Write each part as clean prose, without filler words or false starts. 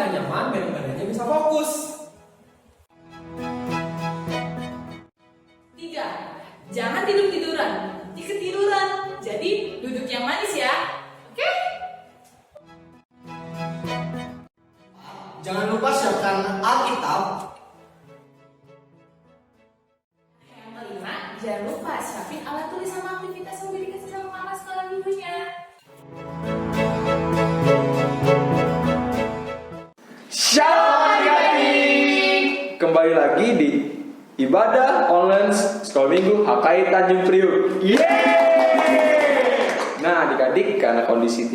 gak nyaman, biar badannya bisa fokus. 3. Jangan tidur-tiduran, nanti ketiduran. Jadi duduk yang manis ya. Oke? Jangan lupa siapkan Alkitab. Yang kelima, jangan lupa siapin alat tulis sama aktivitas yang udah dikasih sama mama sekolah minggunya. Shalom adik-adik. Kembali lagi di ibadah online sekolah minggu HKI Tanjung Priuk. Yeay! Nah adik-adik, karena kondisi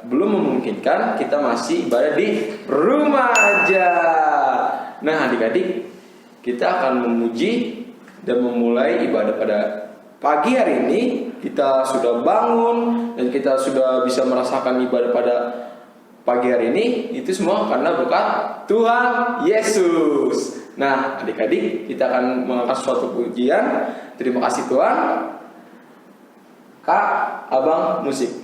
belum memungkinkan, kita masih ibadah di rumah aja. Nah adik-adik, kita akan memuji dan memulai ibadah pada pagi hari ini. Kita sudah bangun dan kita sudah bisa merasakan ibadah pada pagi hari ini. Itu semua karena berkat Tuhan Yesus. Nah adik-adik, kita akan mengangkat suatu pujian. Terima kasih Tuhan. Kak, abang, musik.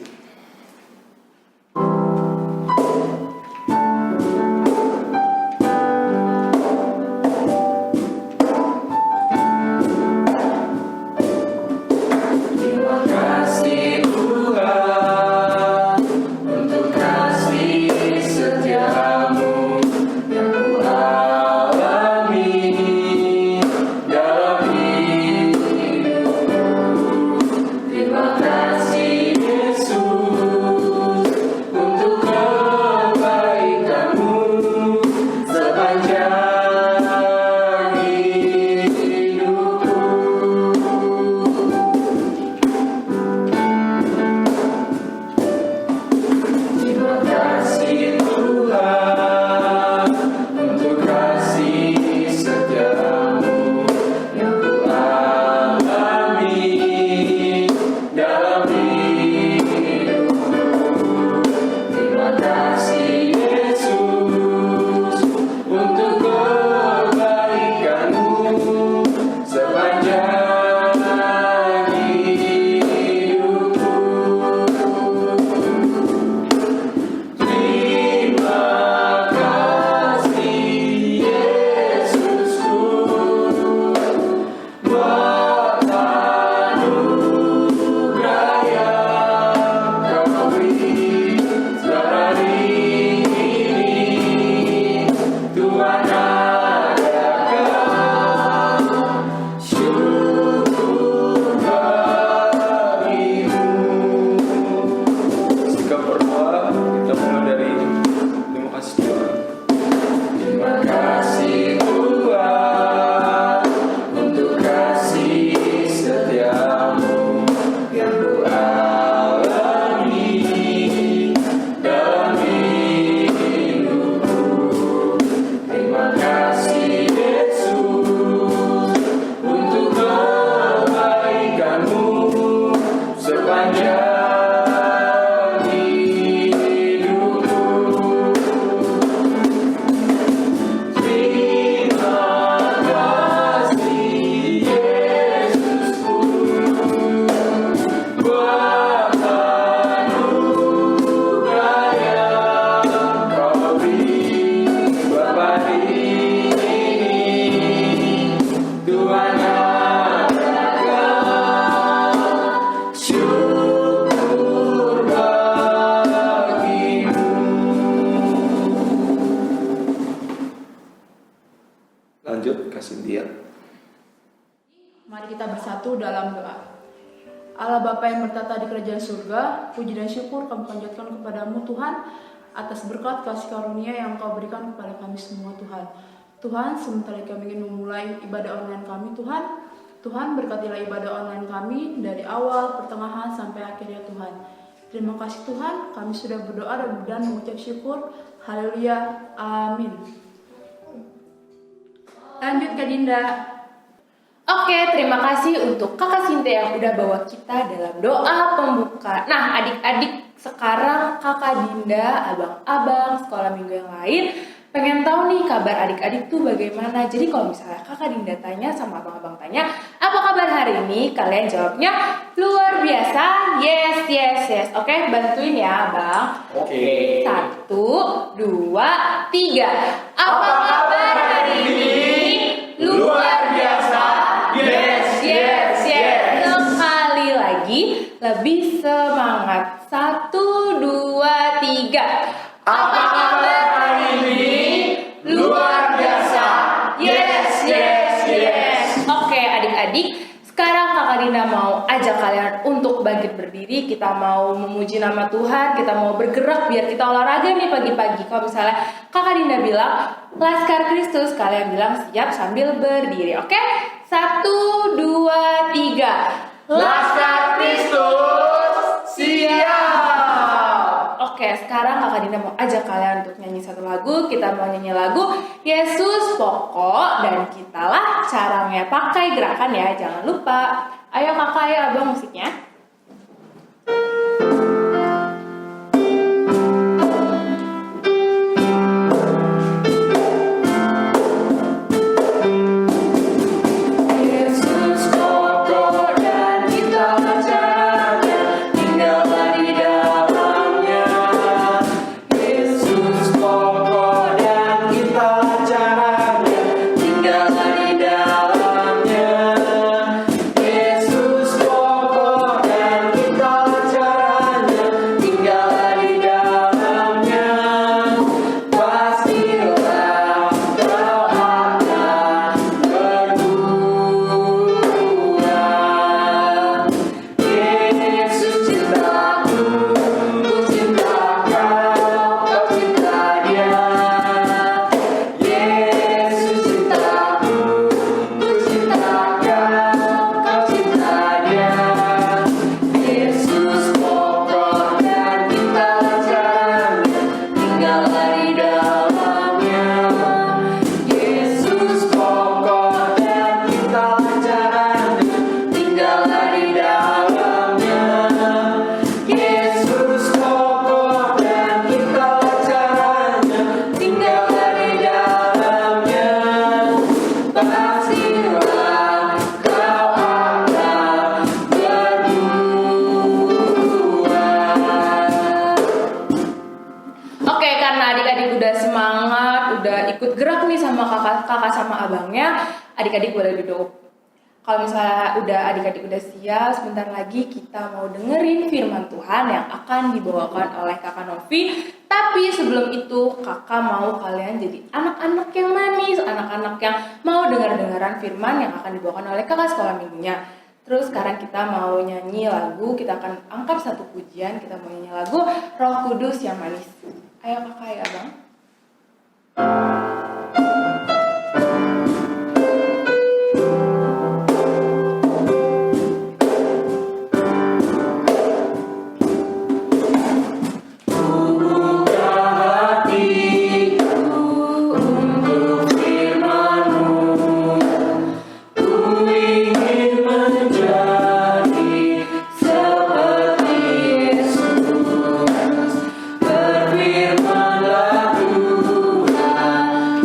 Lanjut, kasih dia. Mari kita bersatu dalam doa. Allah Bapa yang bertata di kerajaan surga, puji dan syukur kami panjatkan kepadamu Tuhan atas berkat kasih karunia yang Kau berikan kepada kami semua Tuhan. Tuhan, sementara kami ingin memulai ibadah online kami Tuhan berkatilah ibadah online kami dari awal, pertengahan, sampai akhirnya Tuhan. Terima kasih Tuhan, kami sudah berdoa dan mengucap syukur. Haleluya, amin. Lanjut Kak Dinda. Oke, terima kasih untuk Kakak Sinta yang udah bawa kita dalam doa pembuka. Nah, adik-adik, sekarang Kakak Dinda, abang-abang, sekolah minggu yang lain pengen tahu nih kabar adik-adik tuh bagaimana. Jadi kalau misalnya Kakak Dinda tanya sama abang-abang tanya, apa kabar hari ini? Kalian jawabnya luar biasa. Yes. Oke, bantuin ya, Abang. Oke. 1, 2, 3. Apa kabar hari ini? Luar biasa. Yes, yes, yes. Sekali lagi, lebih semangat. 1, 2, 3. Apa kabar hari ini? Luar biasa. Yes, yes, yes. Oke, adik-adik. Sekarang Kakak Dinda mau ajak kalian untuk bangkit berdiri. Kita mau memuji nama Tuhan. Kita mau bergerak biar kita olahraga nih pagi-pagi. Kalau misalnya Kakak Dinda bilang Laskar Kristus, kalian bilang siap sambil berdiri. Oke? 1, 2, 3. Laskar Kristus siap. Oke, sekarang Kakak Dinda mau ajak kalian untuk nyanyi satu lagu. Kita mau nyanyi lagu Yesus Pokok dan Kitalah. Caranya pakai gerakan ya, jangan lupa. Ayo kakak, ayo abang musiknya. Yesus pokok dan kitalah caranya, tinggallah di dalamnya. Yesus pokok dan kitalah caranya, tinggallah di dalamnya. Yesus pokok dan kitalah caranya, tinggallah di dalamnya. Pastilah kau akan berbuah. Yesus cintaku, ku cinta kau cinta dia. Yesus cintaku, ku cinta kau cinta dia. Yesus pokok dan kitalah caranya, tinggallah di dalamnya. Yesus pokok dan kitalah caranya, tinggallah di dalamnya. Yesus pokok dan kitalah caranya, tinggallah di dalamnya. Pastilah kau akan berbuah. Oke, karena adik-adik udah semangat, udah ikut gerak nih sama kakak sama abangnya, adik-adik boleh duduk. Kalau misalnya adik-adik udah siap, sebentar lagi kita mau dengerin firman Tuhan yang akan dibawakan oleh kakak Novi. Tapi sebelum itu, kakak mau kalian jadi anak-anak yang manis, anak-anak yang mau dengar-dengaran firman yang akan dibawakan oleh kakak sekolah minggunya. Terus sekarang kita mau nyanyi lagu, kita akan angkat satu pujian, kita mau nyanyi lagu Roh Kudus yang manis. Ayo kakak, ayo abang. Berfirmanlah Tuhan,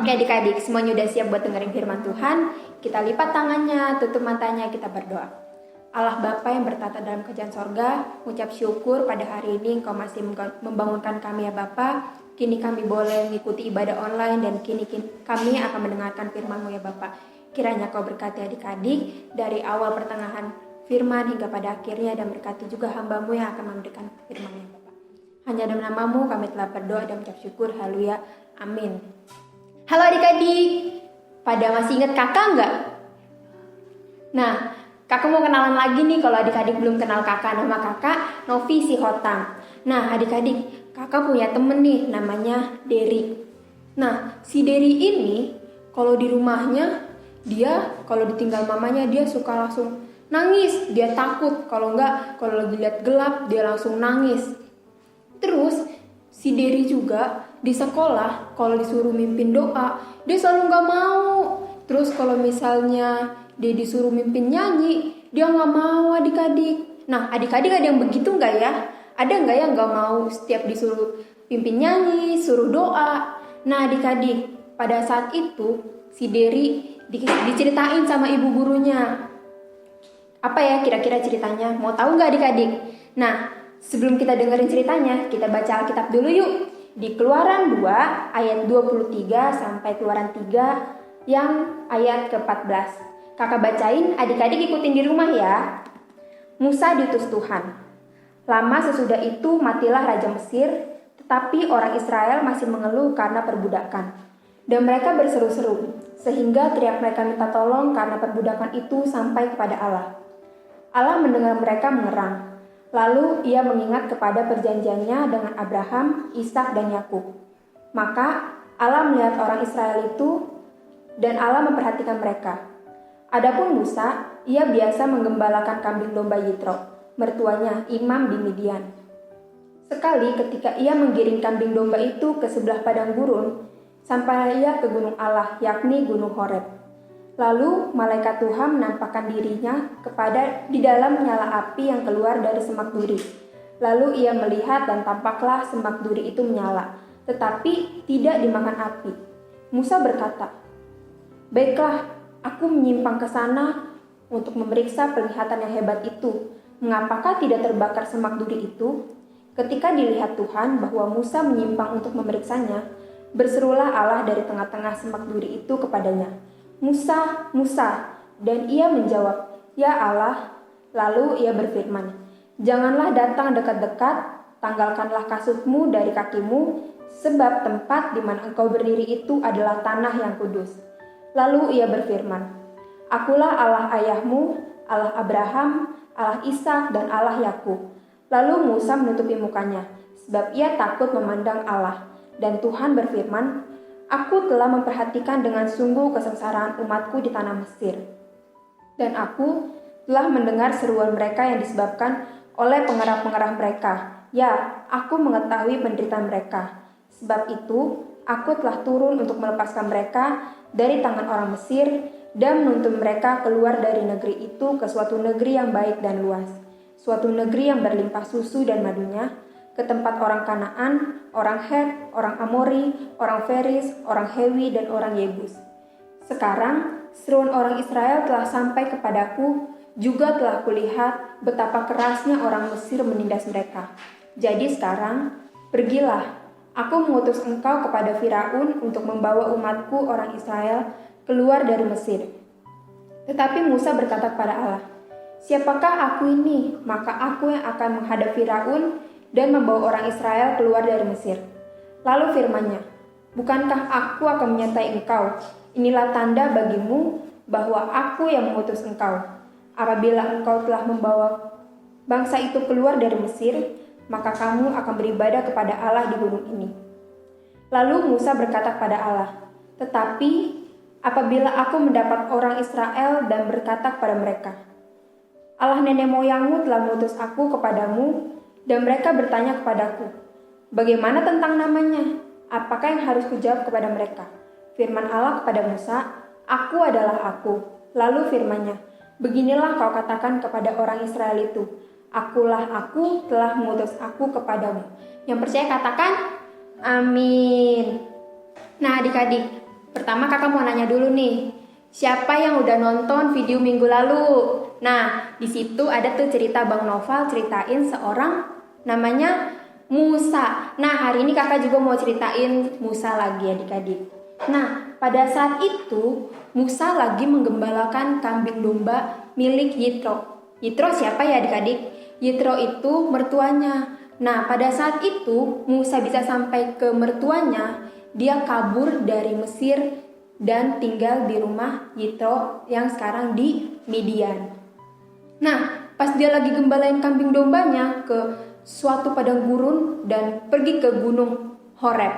Oke adik-adik, semuanya udah siap buat dengerin firman Tuhan? Kita lipat tangannya, tutup matanya, kita berdoa. Allah Bapa yang bertata dalam kerajaan sorga, ucap syukur pada hari ini Engkau masih membangunkan kami ya Bapa. Kini kami boleh mengikuti ibadah online dan kini kami akan mendengarkan firman-Mu ya Bapa. Kiranya Kau berkati adik-adik dari awal pertengahan firman hingga pada akhirnya, dan berkati juga hamba-Mu yang akan memberikan firman-Mu ya Bapa. Hanya dalam nama-Mu kami telah berdoa dan mengucap syukur. Haleluya. Amin. Halo adik-adik, pada masih ingat kakak nggak? Nah, kakak mau kenalan lagi nih kalau adik-adik belum kenal kakak. Nama kakak Novi Sihotang. Nah adik-adik, kakak punya temen nih namanya Derry. Nah si Derry ini kalau di rumahnya dia kalau ditinggal mamanya dia suka langsung nangis. Dia takut kalau lagi lihat gelap dia langsung nangis. Terus si Derry juga di sekolah kalau disuruh mimpin doa dia selalu nggak mau. Terus kalau misalnya dia disuruh mimpin nyanyi dia nggak mau adik-adik. Nah adik-adik ada yang begitu nggak ya? Ada nggak yang nggak mau setiap disuruh pimpin nyanyi, suruh doa? Nah adik-adik, pada saat itu si Derry diceritain sama ibu gurunya. Apa ya kira-kira ceritanya? Mau tahu nggak adik-adik? Nah sebelum kita dengerin ceritanya, kita baca Alkitab dulu yuk. Di Keluaran 2 ayat 23 sampai Keluaran 3 yang ayat ke-14. Kakak bacain, adik-adik ikutin di rumah ya. Musa diutus Tuhan. Lama sesudah itu matilah Raja Mesir, tetapi orang Israel masih mengeluh karena perbudakan. Dan mereka berseru-seru, sehingga teriak mereka minta tolong karena perbudakan itu sampai kepada Allah. Allah mendengar mereka mengerang. Lalu ia mengingat kepada perjanjiannya dengan Abraham, Ishak dan Yakub. Maka Allah melihat orang Israel itu dan Allah memperhatikan mereka. Adapun Musa, ia biasa menggembalakan kambing domba Yitro, mertuanya imam di Midian. Sekali ketika ia menggiring kambing domba itu ke sebelah padang gurun, sampailah ia ke gunung Allah, yakni gunung Horeb. Lalu malaikat Tuhan menampakkan dirinya di dalam nyala api yang keluar dari semak duri. Lalu ia melihat dan tampaklah semak duri itu menyala, tetapi tidak dimakan api. Musa berkata, "Baiklah, aku menyimpang ke sana untuk memeriksa penglihatan yang hebat itu. Mengapakah tidak terbakar semak duri itu?" Ketika dilihat Tuhan bahwa Musa menyimpang untuk memeriksanya, berserulah Allah dari tengah-tengah semak duri itu kepadanya, "Musa, Musa." Dan ia menjawab, "Ya Allah." Lalu ia berfirman, "Janganlah datang dekat-dekat, tanggalkanlah kasutmu dari kakimu, sebab tempat di mana engkau berdiri itu adalah tanah yang kudus." Lalu ia berfirman, "Akulah Allah ayahmu, Allah Abraham, Allah Ishak dan Allah Yakub." Lalu Musa menutupi mukanya, sebab ia takut memandang Allah. Dan Tuhan berfirman, "Aku telah memperhatikan dengan sungguh kesengsaraan umatku di tanah Mesir. Dan aku telah mendengar seruan mereka yang disebabkan oleh pengerah-pengerah mereka. Ya, aku mengetahui penderitaan mereka. Sebab itu, aku telah turun untuk melepaskan mereka dari tangan orang Mesir dan menuntun mereka keluar dari negeri itu ke suatu negeri yang baik dan luas, suatu negeri yang berlimpah susu dan madunya, ke tempat orang Kanaan, orang Het, orang Amori, orang Feris, orang Hewi, dan orang Yebus. Sekarang, seruan orang Israel telah sampai kepadaku, juga telah kulihat betapa kerasnya orang Mesir menindas mereka. Jadi sekarang, pergilah, aku mengutus engkau kepada Firaun untuk membawa umatku orang Israel keluar dari Mesir." Tetapi Musa berkata kepada Allah, "Siapakah aku ini? Maka aku yang akan menghadap Firaun dan membawa orang Israel keluar dari Mesir." Lalu firman-Nya, "Bukankah aku akan menyertai engkau? Inilah tanda bagimu bahwa aku yang mengutus engkau. Apabila engkau telah membawa bangsa itu keluar dari Mesir, maka kamu akan beribadah kepada Allah di gunung ini." Lalu Musa berkata kepada Allah, "Tetapi apabila aku mendapat orang Israel dan berkata kepada mereka, Allah nenek moyangmu telah mengutus aku kepadamu, dan mereka bertanya kepadaku, bagaimana tentang namanya? Apakah yang harus kujawab kepada mereka?" Firman Allah kepada Musa, "Aku adalah aku." Lalu firman-Nya, "Beginilah kau katakan kepada orang Israel itu, Akulah aku telah mengutus aku kepadamu." Yang percaya katakan, amin. Nah adik-adik, Pertama kakak mau nanya dulu nih, siapa yang udah nonton video minggu lalu? Nah, di situ ada tuh cerita Bang Noval ceritain seorang namanya Musa. Nah, hari ini kakak juga mau ceritain Musa lagi adik-adik. Nah, pada saat itu Musa lagi menggembalakan kambing domba milik Yitro. Yitro siapa ya adik-adik? Yitro itu mertuanya. Nah, pada saat itu Musa bisa sampai ke mertuanya, dia kabur dari Mesir dan tinggal di rumah Yitro yang sekarang di Midian. Nah, pas dia lagi gembalain kambing dombanya ke suatu padang gurun dan pergi ke gunung Horeb.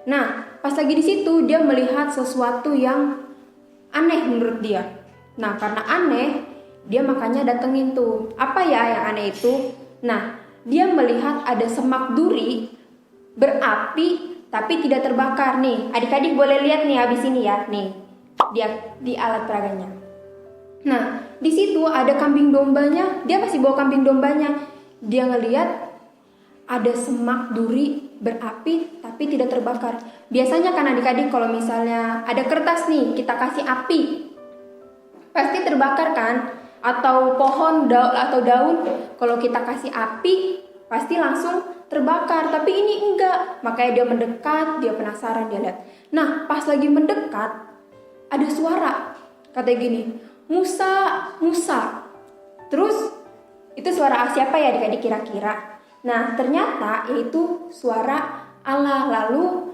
Nah, pas lagi di situ dia melihat sesuatu yang aneh menurut dia. Nah, karena aneh, dia makanya datengin tuh. Apa ya yang aneh itu? Nah, dia melihat ada semak duri berapi tapi tidak terbakar nih. Adik-adik boleh lihat nih habis ini ya, nih. Dia di alat peraganya. Nah, di situ ada kambing dombanya, dia masih bawa kambing dombanya. Dia ngelihat ada semak duri berapi tapi tidak terbakar. Biasanya kan adik-adik kalau misalnya ada kertas nih, kita kasih api, pasti terbakar kan? Atau pohon atau daun, kalau kita kasih api, pasti langsung terbakar. Tapi ini enggak, makanya dia mendekat, dia penasaran, dia lihat. Nah, pas lagi mendekat, ada suara, katanya gini, Musa, Musa. Terus itu suara siapa ya adik-adik kira-kira? Nah, ternyata itu suara Allah. Lalu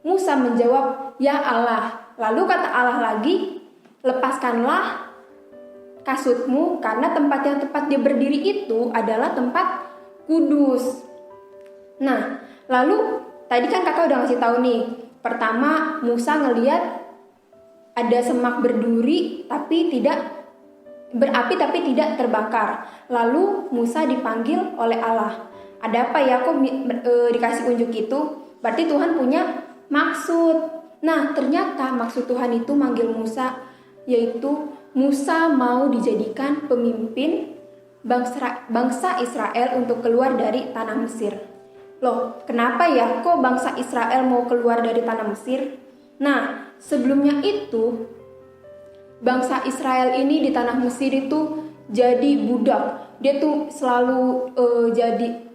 Musa menjawab, ya Allah. Lalu kata Allah lagi, lepaskanlah kasutmu karena tempat yang tepat dia berdiri itu adalah tempat kudus. Nah, lalu tadi kan kakak udah ngasih tahu nih. Pertama, Musa ngelihat ada semak berduri tapi tidak berapi tapi tidak terbakar. Lalu Musa dipanggil oleh Allah. Ada apa ya kok dikasih unjuk itu? Berarti Tuhan punya maksud. Nah, ternyata maksud Tuhan itu manggil Musa, yaitu Musa mau dijadikan pemimpin bangsa Israel untuk keluar dari tanah Mesir. Loh, kenapa ya kok bangsa Israel mau keluar dari tanah Mesir? Nah, sebelumnya itu bangsa Israel ini di tanah Mesir itu jadi budak. Dia tuh selalu jadi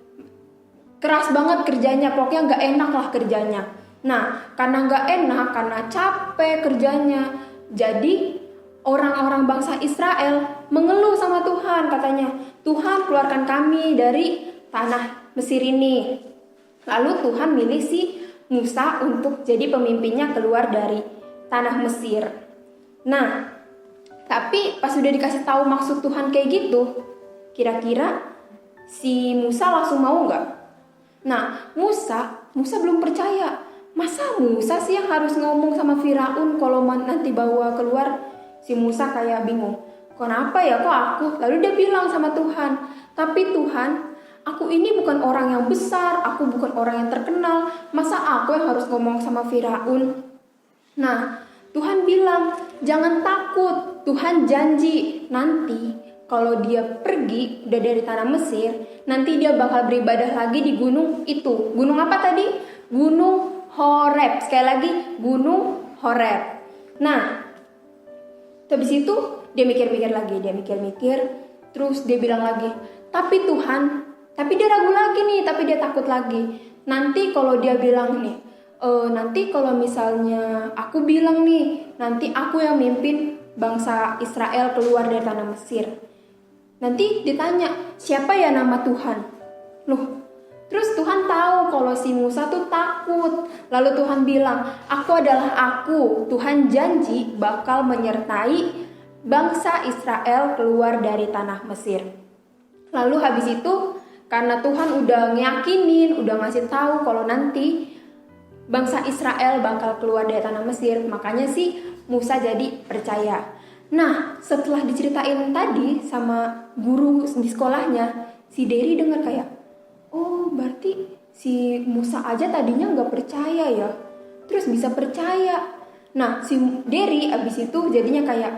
keras banget kerjanya, pokoknya nggak enak lah kerjanya. Nah, karena nggak enak, karena capek kerjanya, jadi orang-orang bangsa Israel mengeluh sama Tuhan, katanya, Tuhan keluarkan kami dari tanah Mesir ini. Lalu Tuhan milih si Musa untuk jadi pemimpinnya keluar dari tanah Mesir. Nah, tapi pas sudah dikasih tahu maksud Tuhan kayak gitu, kira-kira si Musa langsung mau nggak? Nah, Musa belum percaya. Masa Musa sih yang harus ngomong sama Firaun kalau nanti bawa keluar? Si Musa kayak bingung. Kenapa ya kok aku? Lalu dia bilang sama Tuhan, tapi Tuhan, aku ini bukan orang yang besar, aku bukan orang yang terkenal. Masa aku yang harus ngomong sama Firaun? Nah, Tuhan bilang, jangan takut. Tuhan janji nanti kalau dia pergi udah dari tanah Mesir, nanti dia bakal beribadah lagi di gunung itu. Gunung apa tadi? Gunung Horeb. Sekali lagi, Gunung Horeb. Nah, habis itu dia mikir-mikir lagi, terus dia bilang lagi, tapi Tuhan, tapi dia ragu lagi nih, tapi dia takut lagi. Nanti kalau dia bilang nih, nanti kalau misalnya aku bilang nih, nanti aku yang mimpin bangsa Israel keluar dari tanah Mesir. Nanti ditanya, siapa ya nama Tuhan? Loh, terus Tuhan tahu kalau si Musa tuh takut. Lalu Tuhan bilang, aku adalah aku. Tuhan janji bakal menyertai bangsa Israel keluar dari tanah Mesir. Lalu habis itu, karena Tuhan udah ngeyakinin, udah ngasih tahu kalau nanti bangsa Israel bakal keluar dari tanah Mesir, makanya sih Musa jadi percaya. Nah, setelah diceritain tadi sama guru di sekolahnya, si Derry dengar kayak, oh berarti si Musa aja tadinya nggak percaya ya, terus bisa percaya. Nah, si Derry abis itu jadinya kayak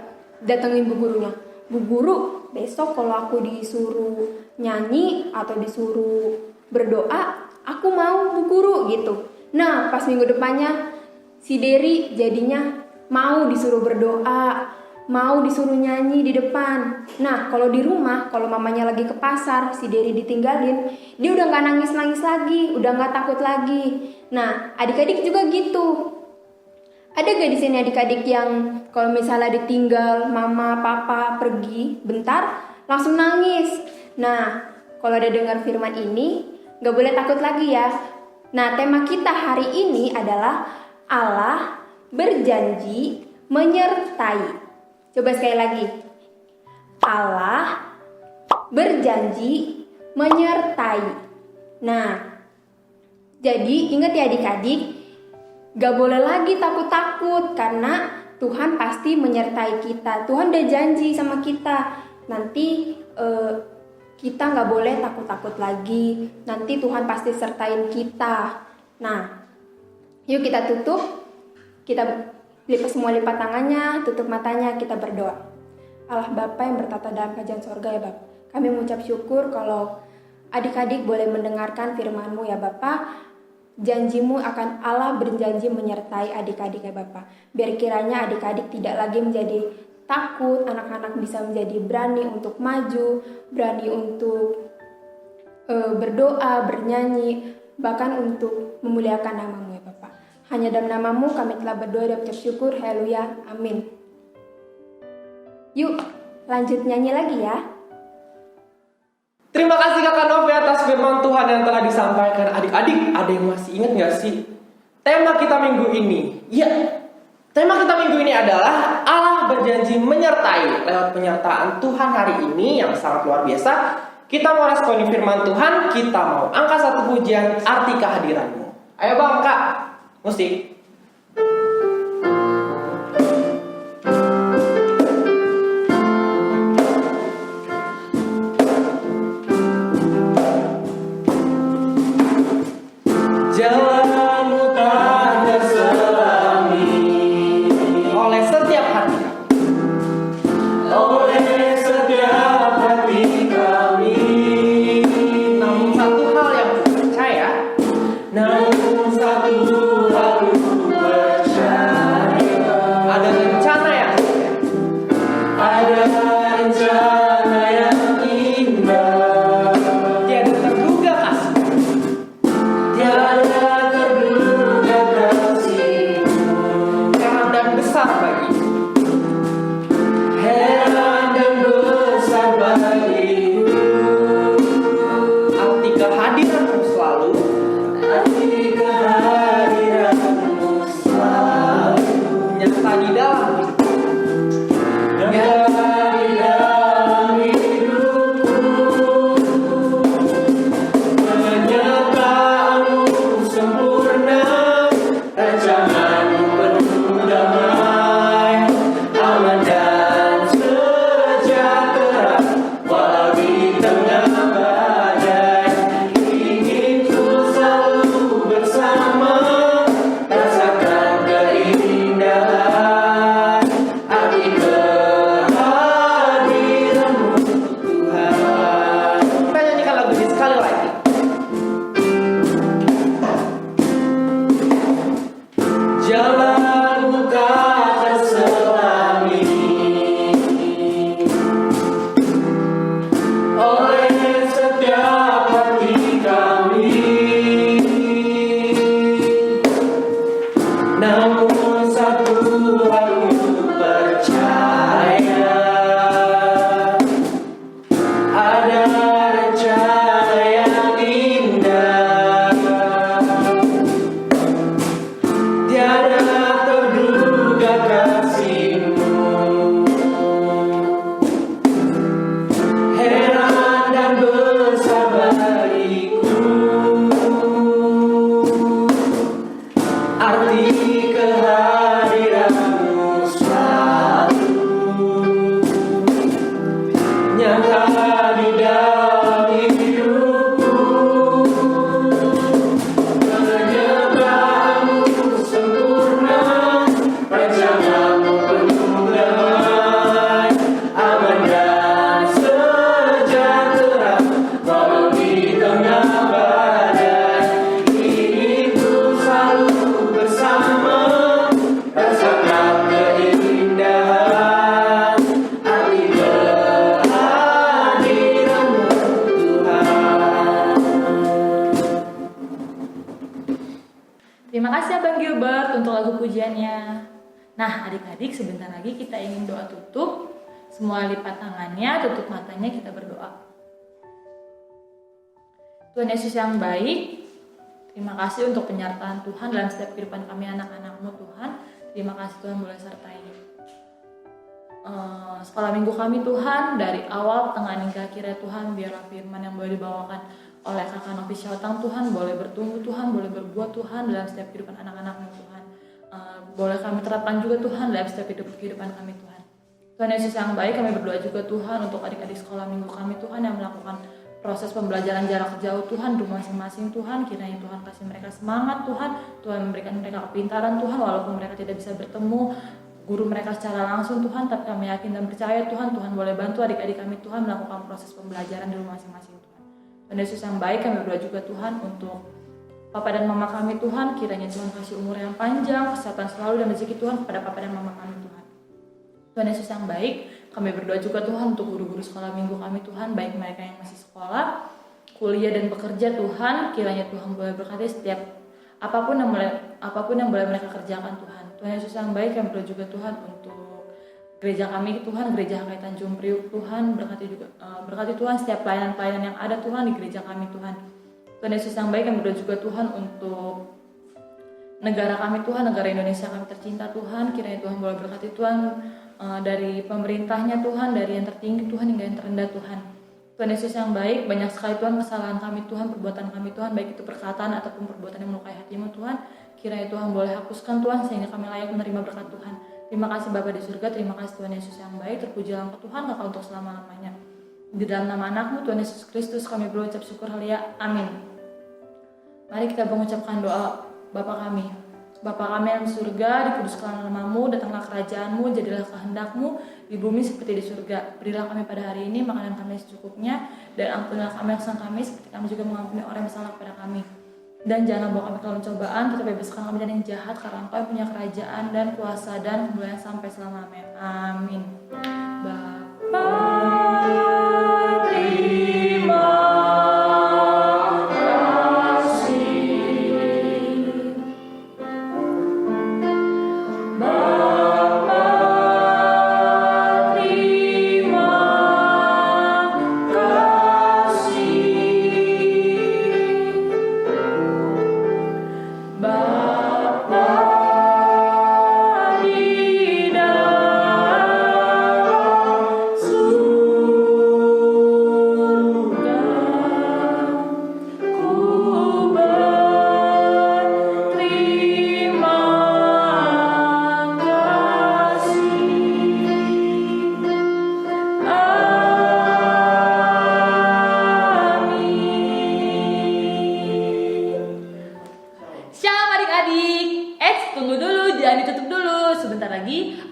datengin bu gurunya, bu guru, besok kalau aku disuruh nyanyi atau disuruh berdoa, aku mau bu guru gitu. Nah, pas minggu depannya si Derry jadinya mau disuruh berdoa, mau disuruh nyanyi di depan. Nah, kalau di rumah, kalau mamanya lagi ke pasar, si Derry ditinggalin, dia udah gak nangis-nangis lagi, udah gak takut lagi. Nah, adik-adik juga gitu. Ada gak di sini adik-adik yang kalau misalnya ditinggal mama, papa pergi bentar, langsung nangis? Nah, kalau ada dengar firman ini, gak boleh takut lagi ya. Nah, tema kita hari ini adalah Allah berjanji menyertai. Coba sekali lagi. Allah berjanji menyertai. Nah, jadi ingat ya adik-adik, gak boleh lagi takut-takut karena Tuhan pasti menyertai kita. Tuhan udah janji sama kita. Nanti kita gak boleh takut-takut lagi. Nanti Tuhan pasti sertain kita. Nah, yuk kita tutup. Kita lipat tangannya, tutup matanya, kita berdoa. Allah Bapa yang bertata dalam kerajaan sorga ya Bapa. Kami mengucap syukur kalau adik-adik boleh mendengarkan firman-Mu ya Bapa. Janjimu akan Allah berjanji menyertai adik-adik ya Bapa. Biar kiranya adik-adik tidak lagi menjadi takut, anak-anak bisa menjadi berani untuk maju, berani untuk berdoa, bernyanyi, bahkan untuk memuliakan nama-Mu ya Bapa. Hanya dalam nama-Mu kami telah berdoa dan bersyukur. Haleluya. Amin. Yuk, lanjut nyanyi lagi ya. Terima kasih Kakak Novi atas firman Tuhan yang telah disampaikan. Adik-adik, ada yang masih ingat gak sih tema kita minggu ini? Ya, tema kita minggu ini adalah Allah berjanji menyertai. Lewat penyertaan Tuhan hari ini yang sangat luar biasa, kita mau responi firman Tuhan, kita mau angkat satu pujian arti kehadiran-Mu. Ayo Bang, Kak, musik. Jalanmu tak terselangi oleh setiap hati kami. Namun satu hal yang ku percaya, ada rencana yang indah, tiada terduga kasih, heran dan besar bagiku. Arti kehadiran-Mu selalu nyata di dalam hidup. Nah, adik-adik, sebentar lagi kita ingin doa tutup. Semua lipat tangannya, tutup matanya, kita berdoa. Tuhan Yesus yang baik, terima kasih untuk penyertaan Tuhan dalam setiap kehidupan kami anak-anak-Mu Tuhan. Terima kasih Tuhan boleh sertai sekolah minggu kami Tuhan, dari awal, tengah, hingga akhirnya Tuhan. Biarlah firman yang boleh dibawakan oleh Kakak Novi Syotang Tuhan boleh bertumbuh Tuhan, boleh berbuah Tuhan dalam setiap kehidupan anak-anak-Mu Tuhan. Boleh kami terapkan juga Tuhan dalam setiap kehidupan kami Tuhan. Tuhan Yesus yang baik, kami berdoa juga Tuhan untuk adik-adik sekolah minggu kami Tuhan yang melakukan proses pembelajaran jarak jauh Tuhan di rumah masing-masing Tuhan. Kiranya Tuhan kasih mereka semangat Tuhan, Tuhan memberikan mereka kepintaran Tuhan, walaupun mereka tidak bisa bertemu guru mereka secara langsung Tuhan, tapi kami yakin dan percaya Tuhan, Tuhan boleh bantu adik-adik kami Tuhan melakukan proses pembelajaran di rumah masing-masing Tuhan. Tuhan Yesus yang baik, kami berdoa juga Tuhan untuk Papa dan Mama kami Tuhan. Kiranya Tuhan kasih umur yang panjang, kesehatan selalu dan rezeki Tuhan kepada Papa dan Mama kami Tuhan. Tuhan Yesus yang baik, kami berdoa juga Tuhan untuk guru-guru sekolah minggu kami Tuhan, baik mereka yang masih sekolah, kuliah dan bekerja Tuhan. Kiranya Tuhan boleh berkati setiap apapun yang boleh mereka kerjakan Tuhan. Tuhan Yesus yang baik, kami berdoa juga Tuhan untuk gereja kami Tuhan, gereja HKI Tanjung Priuk Tuhan. Berkati Tuhan setiap pelayanan-pelayanan yang ada Tuhan di gereja kami Tuhan. Tuhan Yesus yang baik, kami berdoa juga Tuhan untuk negara kami Tuhan, negara Indonesia kami tercinta Tuhan. Kiranya Tuhan boleh berkati Tuhan dari pemerintahnya Tuhan, dari yang tertinggi Tuhan hingga yang terendah Tuhan. Tuhan Yesus yang baik, banyak sekali Tuhan kesalahan kami Tuhan, perbuatan kami Tuhan, baik itu perkataan ataupun perbuatan yang melukai hati-Mu Tuhan. Kiranya Tuhan boleh hapuskan Tuhan sehingga kami layak menerima berkat Tuhan. Terima kasih Bapa di surga, terima kasih Tuhan Yesus yang baik, terpujilah Engkau Tuhan Kakak untuk selama-lamanya. Di dalam nama anak-Mu Tuhan Yesus Kristus kami berucap syukur, haleluya, amin. Mari kita mengucapkan doa. Bapa kami yang di surga, dikuduskanlah nama-Mu, datanglah kerajaan-Mu, jadilah kehendak-Mu di bumi seperti di surga. Berilah kami pada hari ini makanan kami secukupnya, dan ampunilah kami kesalahan kami seperti kami juga mengampuni orang yang bersalah kepada kami. Dan jangan bawa kami ke dalam cobaan, tetapi bebaskan kami dari yang jahat, karena Engkau yang punya kerajaan dan kuasa dan kemuliaan sampai selama-lamanya. Amin. Bapa, terima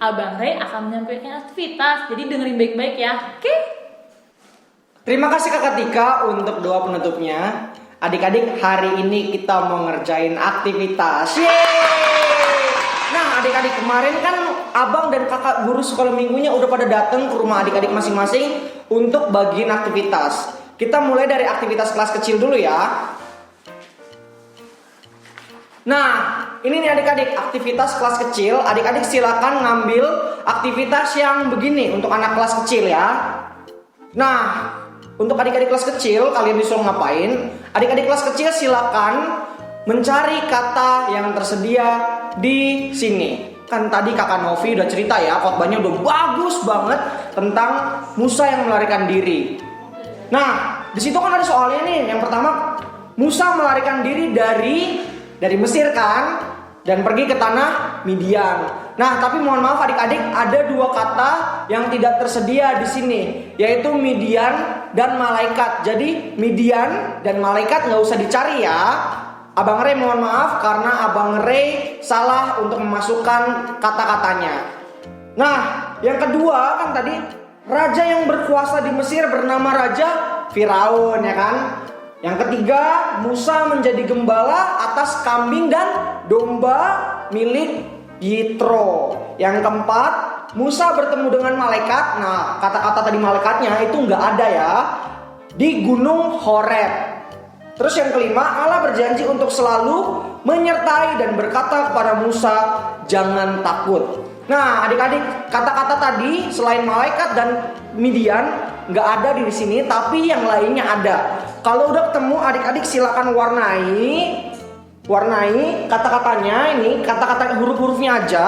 Abang Ray akan menyampaikan aktivitas, jadi dengerin baik-baik ya, oke? Terima kasih Kakak Tika untuk doa penutupnya. Adik-adik, hari ini kita mau ngerjain aktivitas. Yeay! Nah adik-adik, kemarin kan abang dan kakak guru sekolah minggunya udah pada datang ke rumah adik-adik masing-masing untuk bagiin aktivitas. Kita mulai dari aktivitas kelas kecil dulu ya. Nah, ini nih adik-adik, aktivitas kelas kecil. Adik-adik silakan ngambil aktivitas yang begini untuk anak kelas kecil ya. Nah, untuk adik-adik kelas kecil, kalian disuruh ngapain? Adik-adik kelas kecil silakan mencari kata yang tersedia di sini. Kan tadi Kakak Novi udah cerita ya, khotbahnya udah bagus banget tentang Musa yang melarikan diri. Nah, di situ kan ada soalnya nih. Yang pertama, Musa melarikan diri dari Mesir kan, dan pergi ke tanah Midian. Nah, tapi mohon maaf adik-adik, ada dua kata yang tidak tersedia di sini, yaitu Midian dan malaikat. Jadi Midian dan malaikat nggak usah dicari ya. Abang Ray mohon maaf karena Abang Ray salah untuk memasukkan kata-katanya. Nah, yang kedua kan tadi raja yang berkuasa di Mesir bernama Raja Firaun ya kan. Yang ketiga, Musa menjadi gembala atas kambing dan domba milik Yitro. Yang keempat, Musa bertemu dengan malaikat. Nah, kata-kata tadi malaikatnya itu nggak ada ya, di Gunung Horeb. Terus yang kelima, Allah berjanji untuk selalu menyertai dan berkata kepada Musa, jangan takut. Nah, adik-adik, kata-kata tadi selain malaikat dan Midian nggak ada di sini, tapi yang lainnya ada. Kalau udah ketemu, adik-adik silakan warnai kata-katanya. Ini kata-kata huruf-hurufnya aja,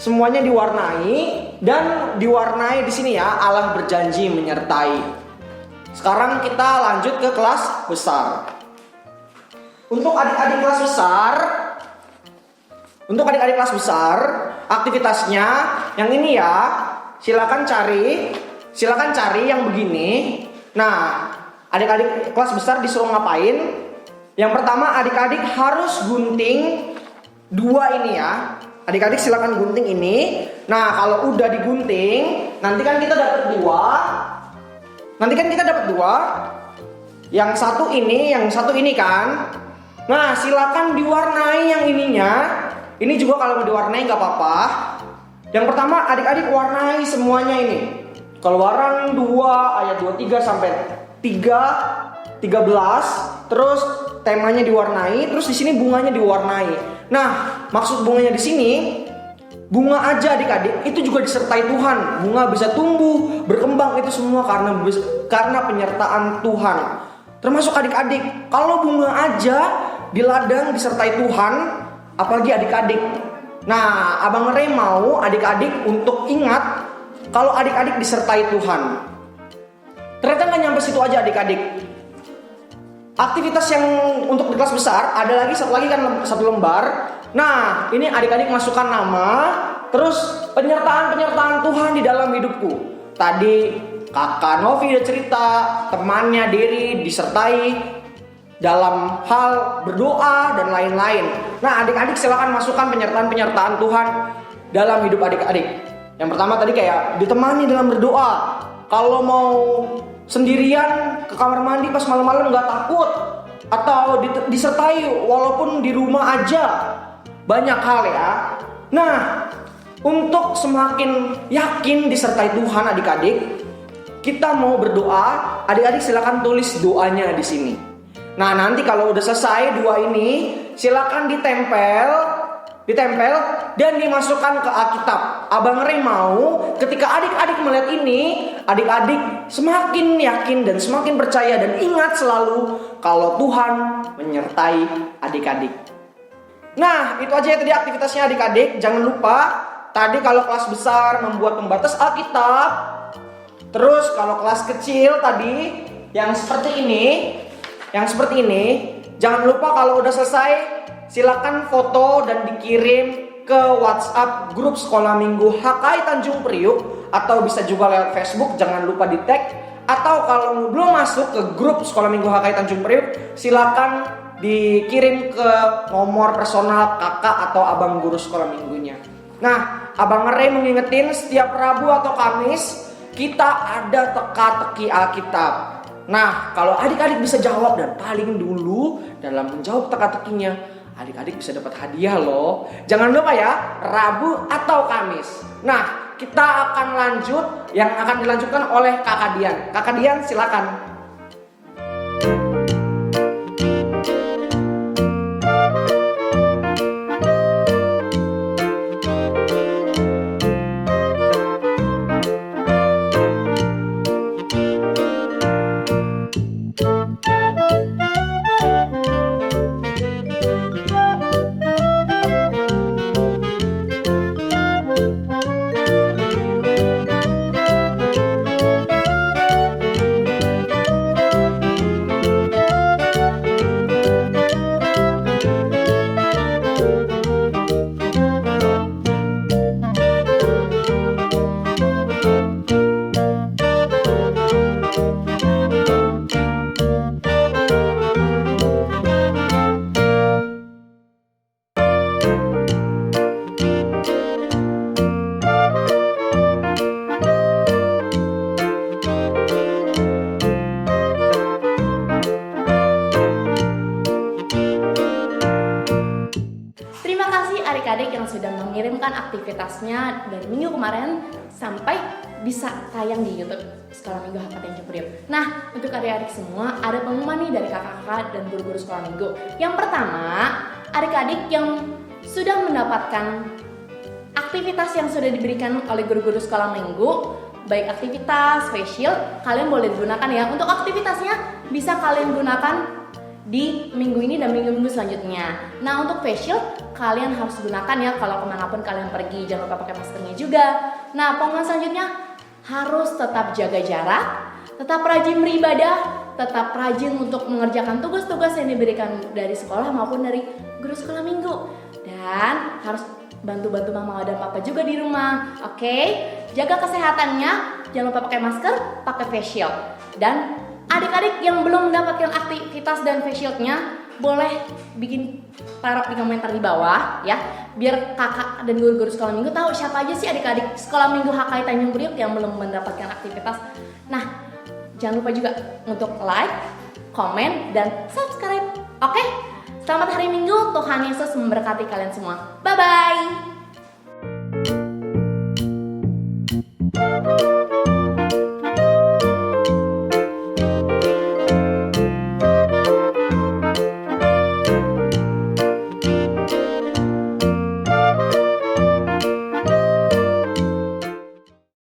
semuanya diwarnai dan diwarnai di sini ya. Allah berjanji menyertai. Sekarang kita lanjut ke kelas besar. Untuk adik-adik kelas besar, aktivitasnya yang ini ya. Silakan cari yang begini. Nah, adik-adik kelas besar disuruh ngapain? Yang pertama, adik-adik harus gunting 2 ini ya. Adik-adik silakan gunting ini. Nah, kalau udah digunting, nanti kan kita dapat 2. Yang satu ini kan. Nah, silakan diwarnai yang ininya. Ini juga kalau mau diwarnai nggak apa-apa. Yang pertama, adik-adik warnai semuanya ini. Keluaran 2 ayat 23 sampai 13. Terus temanya diwarnai, terus di sini bunganya diwarnai. Nah, maksud bunganya di sini, bunga aja adik-adik itu juga disertai Tuhan. Bunga bisa tumbuh, berkembang, itu semua karena penyertaan Tuhan. Termasuk adik-adik, kalau bunga aja di ladang disertai Tuhan, apalagi adik-adik. Nah, Abang Ray mau adik-adik untuk ingat kalau adik-adik disertai Tuhan. Ternyata nggak nyampe situ aja adik-adik. Aktivitas yang untuk di kelas besar ada lagi satu lembar. Nah, ini adik-adik masukkan nama, terus penyertaan Tuhan di dalam hidupku. Tadi kakak Novi udah cerita, temannya Dery disertai dalam hal berdoa dan lain-lain. Nah, adik-adik silakan masukkan penyertaan Tuhan dalam hidup adik-adik. Yang pertama tadi kayak ditemani dalam berdoa. Kalau mau sendirian ke kamar mandi pas malam-malam nggak takut, atau disertai walaupun di rumah aja. Banyak hal ya. Nah, untuk semakin yakin disertai Tuhan adik-adik, kita mau berdoa. Adik-adik silakan tulis doanya di sini. Nah, nanti kalau udah selesai 2 ini, silakan ditempel dan dimasukkan ke Alkitab. Abang Ray mau ketika adik-adik melihat ini, adik-adik semakin yakin dan semakin percaya dan ingat selalu kalau Tuhan menyertai adik-adik. Nah, itu aja ya tadi aktivitasnya adik-adik. Jangan lupa tadi kalau kelas besar membuat pembatas Alkitab. Terus kalau kelas kecil tadi yang seperti ini, jangan lupa kalau udah selesai silakan foto dan dikirim ke WhatsApp grup Sekolah Minggu HKI Tanjung Priuk, atau bisa juga lewat Facebook, jangan lupa di tag. Atau kalau belum masuk ke grup Sekolah Minggu HKI Tanjung Priuk, silakan dikirim ke nomor personal kakak atau abang guru sekolah minggunya. Nah, Abang Ray mengingetin setiap Rabu atau Kamis kita ada teka-teki Alkitab. Nah, kalau adik-adik bisa jawab dan paling dulu dalam menjawab teka-tekinya, adik-adik bisa dapat hadiah loh. Jangan lupa ya, Rabu atau Kamis. Nah, kita akan lanjut yang akan dilanjutkan oleh Kakak Dian. Kakak Dian silakan. adik-adik yang sudah mengirimkan aktivitasnya dari minggu kemarin sampai bisa tayang di YouTube Sekolah Minggu HKI Tanjung Priok. Nah, untuk adik-adik semua ada pengumuman nih dari kakak-kakak dan guru-guru Sekolah Minggu. Yang pertama, adik-adik yang sudah mendapatkan aktivitas yang sudah diberikan oleh guru-guru sekolah minggu, baik aktivitas, face shield, kalian boleh gunakan ya. Untuk aktivitasnya bisa kalian gunakan di minggu ini dan minggu-minggu selanjutnya. Nah, untuk face shield kalian harus gunakan ya kalau kemanapun kalian pergi, jangan lupa pakai maskernya juga. Nah, pengumuman selanjutnya harus tetap jaga jarak, tetap rajin beribadah, tetap rajin untuk mengerjakan tugas-tugas yang diberikan dari sekolah maupun dari guru sekolah minggu. Dan harus bantu-bantu mama dan papa juga di rumah. Oke? Jaga kesehatannya, jangan lupa pakai masker, pakai face shield. Dan adik-adik yang belum mendapatkan aktivitas dan face shieldnya boleh taruh di komentar di bawah ya, biar kakak dan guru-guru sekolah minggu tahu siapa aja sih adik-adik sekolah minggu HKI Tanjung Priok yang belum mendapatkan aktivitas. Nah, jangan lupa juga untuk like, komen, dan subscribe. Oke? Selamat hari Minggu, Tuhan Yesus memberkati kalian semua. Bye-bye.